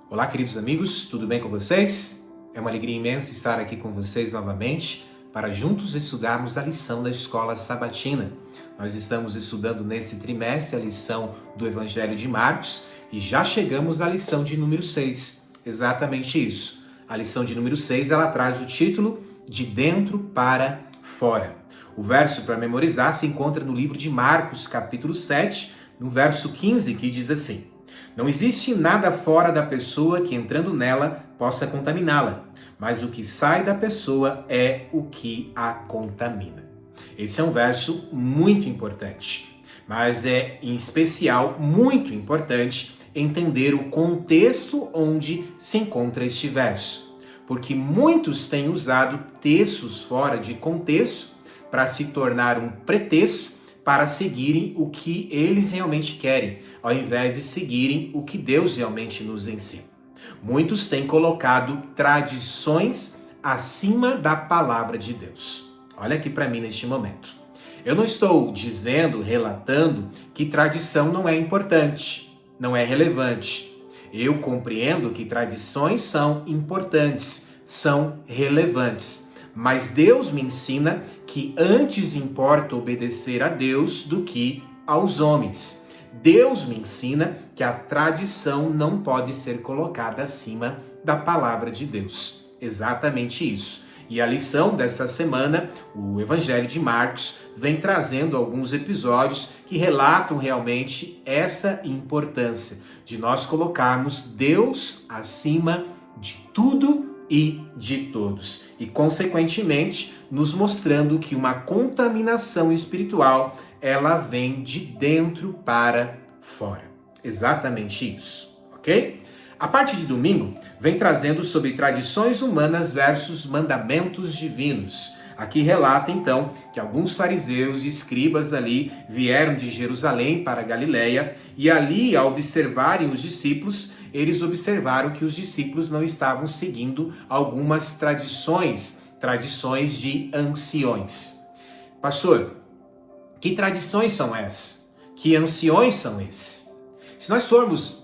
Olá, queridos amigos, tudo bem com vocês? É uma alegria imensa estar aqui com vocês novamente para juntos estudarmos a lição da Escola Sabatina. Nós estamos estudando nesse trimestre a lição do Evangelho de Marcos e já chegamos à lição de número 6. Exatamente isso. A lição de número 6, ela traz o título de Dentro para Fora. O verso para memorizar se encontra no livro de Marcos, capítulo 7, no verso 15, que diz assim: Não existe nada fora da pessoa que, entrando nela, possa contaminá-la, mas o que sai da pessoa é o que a contamina. Esse é um verso muito importante, mas é, em especial, muito importante entender o contexto onde se encontra este verso, porque muitos têm usado textos fora de contexto para se tornar um pretexto para seguirem o que eles realmente querem, ao invés de seguirem o que Deus realmente nos ensina. Muitos têm colocado tradições acima da palavra de Deus. Olha aqui para mim neste momento. Eu não estou dizendo, relatando, que tradição não é importante, não é relevante. Eu compreendo que tradições são importantes, são relevantes. Mas Deus me ensina que antes importa obedecer a Deus do que aos homens. Deus me ensina que a tradição não pode ser colocada acima da palavra de Deus. Exatamente isso. E a lição dessa semana, o Evangelho de Marcos, vem trazendo alguns episódios que relatam realmente essa importância de nós colocarmos Deus acima de tudo e de todos, e consequentemente nos mostrando que uma contaminação espiritual ela vem de dentro para fora. Exatamente isso, ok? A parte de domingo vem trazendo sobre tradições humanas versus mandamentos divinos. Aqui relata então que alguns fariseus e escribas ali vieram de Jerusalém para Galiléia e ali, ao observarem os discípulos, eles observaram que os discípulos não estavam seguindo algumas tradições de anciões. Pastor, que tradições são essas? Que anciões são esses? Se nós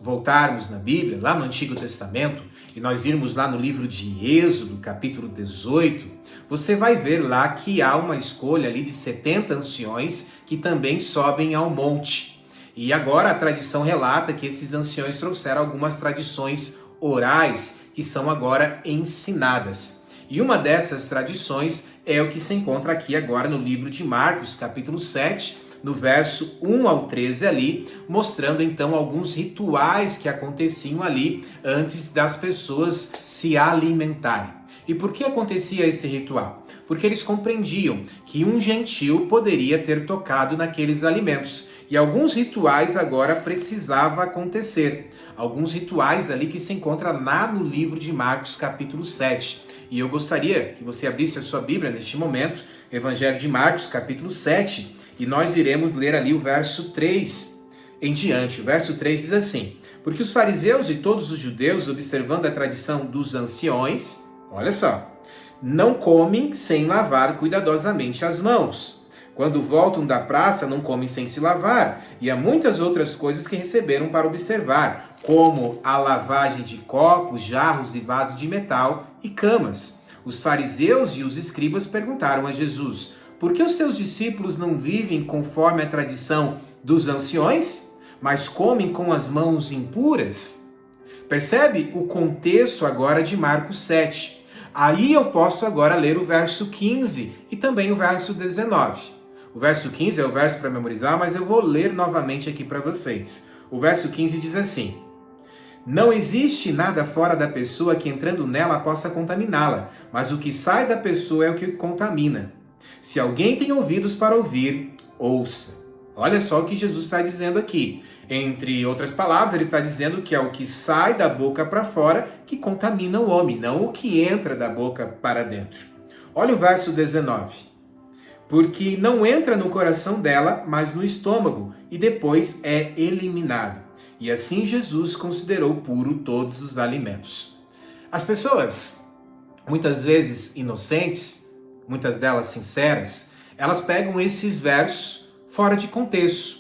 voltarmos na Bíblia, lá no Antigo Testamento, e nós irmos lá no livro de Êxodo, capítulo 18, você vai ver lá que há uma escolha ali de 70 anciões que também sobem ao monte. E agora a tradição relata que esses anciões trouxeram algumas tradições orais que são agora ensinadas. E uma dessas tradições é o que se encontra aqui agora no livro de Marcos, capítulo 7, no verso 1 ao 13 ali, mostrando então alguns rituais que aconteciam ali antes das pessoas se alimentarem. E por que acontecia esse ritual? Porque eles compreendiam que um gentil poderia ter tocado naqueles alimentos. E alguns rituais agora precisavam acontecer. Alguns rituais ali que se encontram lá no livro de Marcos, capítulo 7. E eu gostaria que você abrisse a sua Bíblia neste momento, Evangelho de Marcos, capítulo 7, e nós iremos ler ali o verso 3 em diante. O verso 3 diz assim: Porque os fariseus e todos os judeus, observando a tradição dos anciões, olha só, não comem sem lavar cuidadosamente as mãos. Quando voltam da praça, não comem sem se lavar, e há muitas outras coisas que receberam para observar, como a lavagem de copos, jarros e vasos de metal e camas. Os fariseus e os escribas perguntaram a Jesus: Por que os seus discípulos não vivem conforme a tradição dos anciões, mas comem com as mãos impuras? Percebe o contexto agora de Marcos 7. Aí eu posso agora ler o verso 15 e também o verso 19. O verso 15 é o verso para memorizar, mas eu vou ler novamente aqui para vocês. O verso 15 diz assim: Não existe nada fora da pessoa que, entrando nela, possa contaminá-la, mas o que sai da pessoa é o que contamina. Se alguém tem ouvidos para ouvir, ouça. Olha só o que Jesus está dizendo aqui. Entre outras palavras, ele está dizendo que é o que sai da boca para fora que contamina o homem, não o que entra da boca para dentro. Olha o verso 19. Porque não entra no coração dela, mas no estômago, e depois é eliminado. E assim Jesus considerou puro todos os alimentos. As pessoas, muitas vezes inocentes, muitas delas sinceras, elas pegam esses versos fora de contexto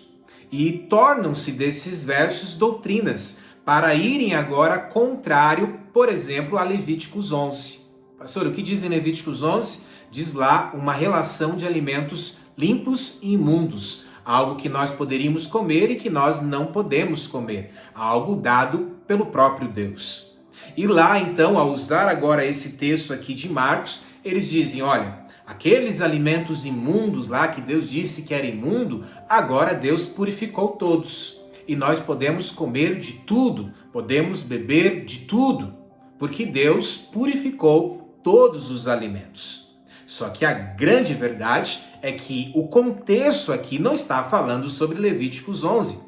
e tornam-se desses versos doutrinas para irem agora contrário, por exemplo, a Levíticos 11. Pastor, o que diz em Levíticos 11? Diz lá uma relação de alimentos limpos e imundos, algo que nós poderíamos comer e que nós não podemos comer, algo dado pelo próprio Deus. E lá, então, ao usar agora esse texto aqui de Marcos, eles dizem, olha, aqueles alimentos imundos lá que Deus disse que era imundo, agora Deus purificou todos. E nós podemos comer de tudo, podemos beber de tudo, porque Deus purificou todos os alimentos. Só que a grande verdade é que o contexto aqui não está falando sobre Levíticos 11.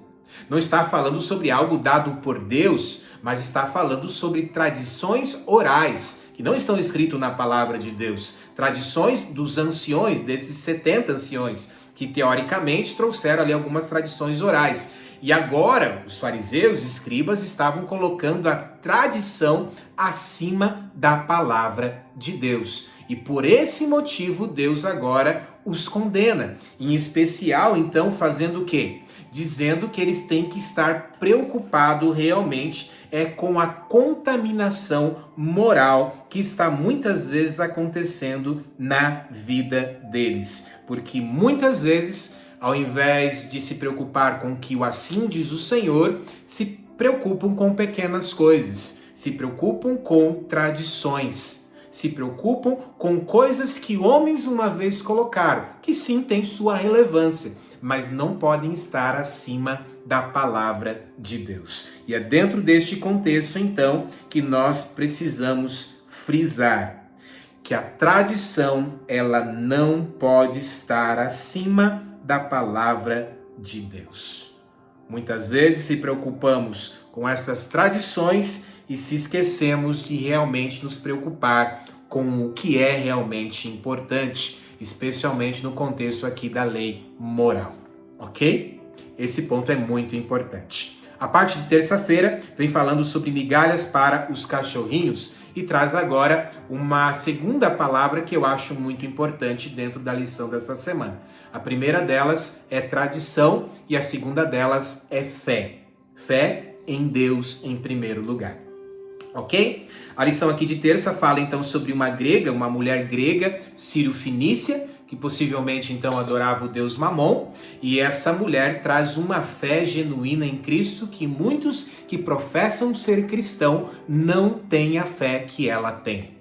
Não está falando sobre algo dado por Deus, mas está falando sobre tradições orais, que não estão escritas na palavra de Deus. Tradições dos anciões, desses 70 anciões, que teoricamente trouxeram ali algumas tradições orais. E agora, os fariseus e escribas estavam colocando a tradição acima da palavra de Deus. E por esse motivo, Deus agora os condena. Em especial, então, fazendo o quê? Dizendo que eles têm que estar preocupados realmente com a contaminação moral que está muitas vezes acontecendo na vida deles. Porque muitas vezes, ao invés de se preocupar com o que assim diz o Senhor, se preocupam com pequenas coisas, se preocupam com tradições, se preocupam com coisas que homens uma vez colocaram, que sim tem sua relevância, mas não podem estar acima da palavra de Deus. E é dentro deste contexto, então, que nós precisamos frisar que a tradição, ela não pode estar acima da palavra de Deus. Muitas vezes se preocupamos com essas tradições e se esquecemos de realmente nos preocupar com o que é realmente importante, especialmente no contexto aqui da lei moral, ok? Esse ponto é muito importante. A parte de terça-feira vem falando sobre migalhas para os cachorrinhos e traz agora uma segunda palavra que eu acho muito importante dentro da lição dessa semana. A primeira delas é tradição e a segunda delas é fé. Fé em Deus em primeiro lugar. Ok? A lição aqui de terça fala então sobre uma grega, uma mulher grega, sírio-fenícia, que possivelmente então adorava o deus Mamon, e essa mulher traz uma fé genuína em Cristo que muitos que professam ser cristão não têm a fé que ela tem.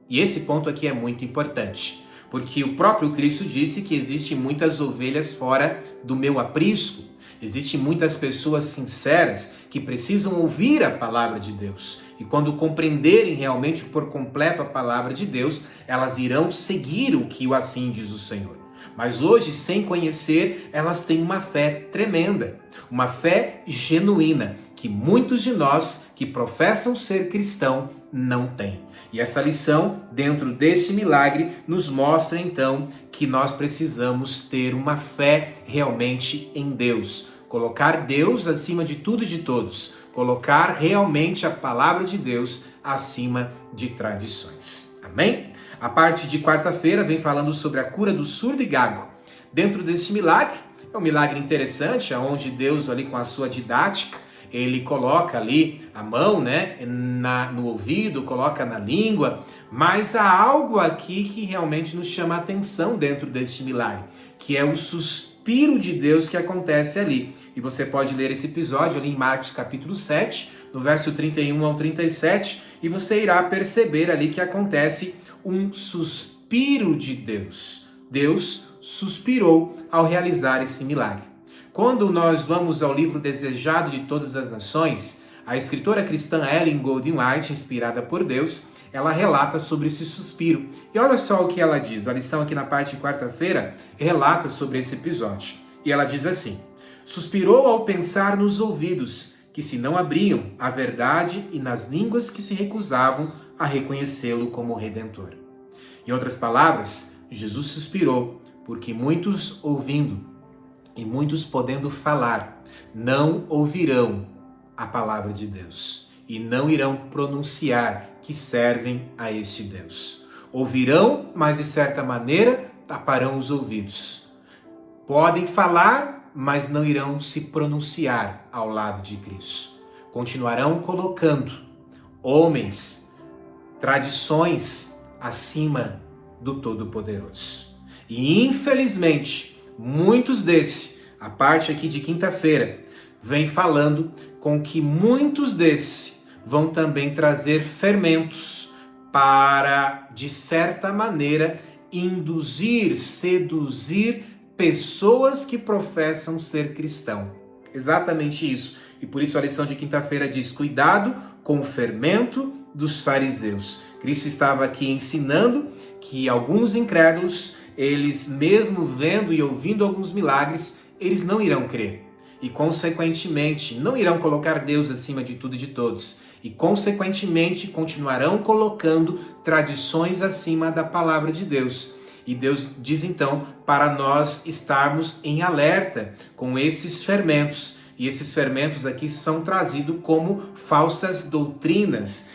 E esse ponto aqui é muito importante, porque o próprio Cristo disse que existem muitas ovelhas fora do meu aprisco. Existem muitas pessoas sinceras que precisam ouvir a palavra de Deus. E quando compreenderem realmente por completo a palavra de Deus, elas irão seguir o que assim diz o Senhor. Mas hoje, sem conhecer, elas têm uma fé tremenda, uma fé genuína, que muitos de nós que professam ser cristão não têm. E essa lição, dentro deste milagre, nos mostra então que nós precisamos ter uma fé realmente em Deus. Colocar Deus acima de tudo e de todos. Colocar realmente a palavra de Deus acima de tradições. Amém? A parte de quarta-feira vem falando sobre a cura do surdo e gago. Dentro deste milagre, é um milagre interessante, onde Deus ali com a sua didática, ele coloca ali a mão, né, no ouvido, coloca na língua, mas há algo aqui que realmente nos chama a atenção dentro deste milagre, que é o suspiro de Deus que acontece ali. E você pode ler esse episódio ali em Marcos capítulo 7, no verso 31 ao 37, e você irá perceber ali que acontece um suspiro de Deus. Deus suspirou ao realizar esse milagre. Quando nós vamos ao livro Desejado de Todas as Nações, a escritora cristã Ellen Golding White, inspirada por Deus, ela relata sobre esse suspiro. E olha só o que ela diz. A lição aqui na parte de quarta-feira relata sobre esse episódio. E ela diz assim: suspirou ao pensar nos ouvidos, que se não abriam à verdade, e nas línguas que se recusavam a reconhecê-lo como Redentor. Em outras palavras, Jesus suspirou, porque muitos ouvindo e muitos podendo falar, não ouvirão a palavra de Deus e não irão pronunciar que servem a este Deus. Ouvirão, mas de certa maneira taparão os ouvidos. Podem falar, mas não irão se pronunciar ao lado de Cristo. continuarão colocando homens, tradições acima do Todo-Poderoso. E infelizmente, muitos desses, a parte aqui de quinta-feira, vem falando com que muitos desses vão também trazer fermentos para, de certa maneira, induzir, seduzir pessoas que professam ser cristão. Exatamente isso. E por isso a lição de quinta-feira diz: cuidado com o fermento dos fariseus. Cristo estava aqui ensinando que alguns incrédulos, eles mesmo vendo e ouvindo alguns milagres, eles não irão crer. E consequentemente não irão colocar Deus acima de tudo e de todos. E consequentemente continuarão colocando tradições acima da palavra de Deus. E Deus diz então para nós estarmos em alerta com esses fermentos. E esses fermentos aqui são trazidos como falsas doutrinas,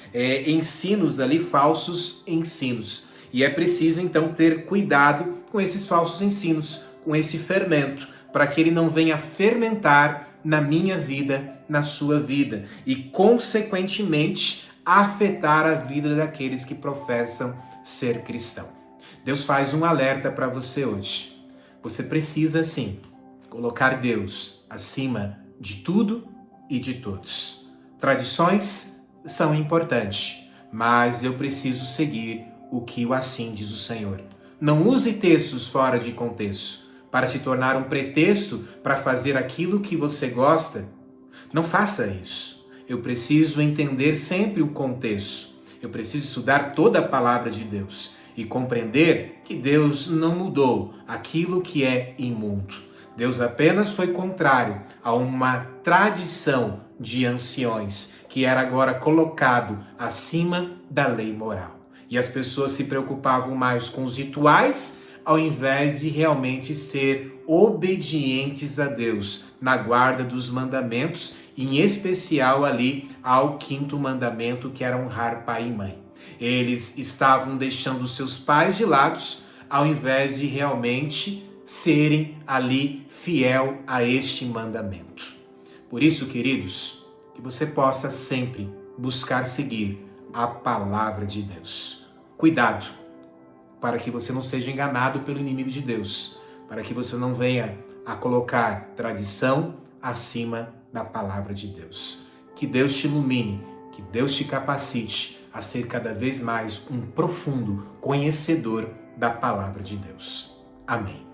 ensinos ali, falsos ensinos. E é preciso então ter cuidado com esses falsos ensinos, com esse fermento, para que ele não venha fermentar na minha vida, na sua vida, e consequentemente afetar a vida daqueles que professam ser cristão. Deus faz um alerta para você hoje. Você precisa sim colocar Deus acima de tudo e de todos. Tradições são importantes, mas eu preciso seguir o que o assim diz o Senhor. Não use textos fora de contexto para se tornar um pretexto para fazer aquilo que você gosta. Não faça isso. Eu preciso entender sempre o contexto. Eu preciso estudar toda a palavra de Deus e compreender que Deus não mudou aquilo que é imundo. Deus apenas foi contrário a uma tradição de anciões que era agora colocado acima da lei moral. E as pessoas se preocupavam mais com os rituais ao invés de realmente ser obedientes a Deus na guarda dos mandamentos, em especial ali ao 5º mandamento, que era honrar pai e mãe. Eles estavam deixando seus pais de lado ao invés de realmente serem ali fiel a este mandamento. Por isso, queridos, que você possa sempre buscar seguir a palavra de Deus. Cuidado, para que você não seja enganado pelo inimigo de Deus, para que você não venha a colocar tradição acima da palavra de Deus. Que Deus te ilumine, que Deus te capacite a ser cada vez mais um profundo conhecedor da palavra de Deus. Amém.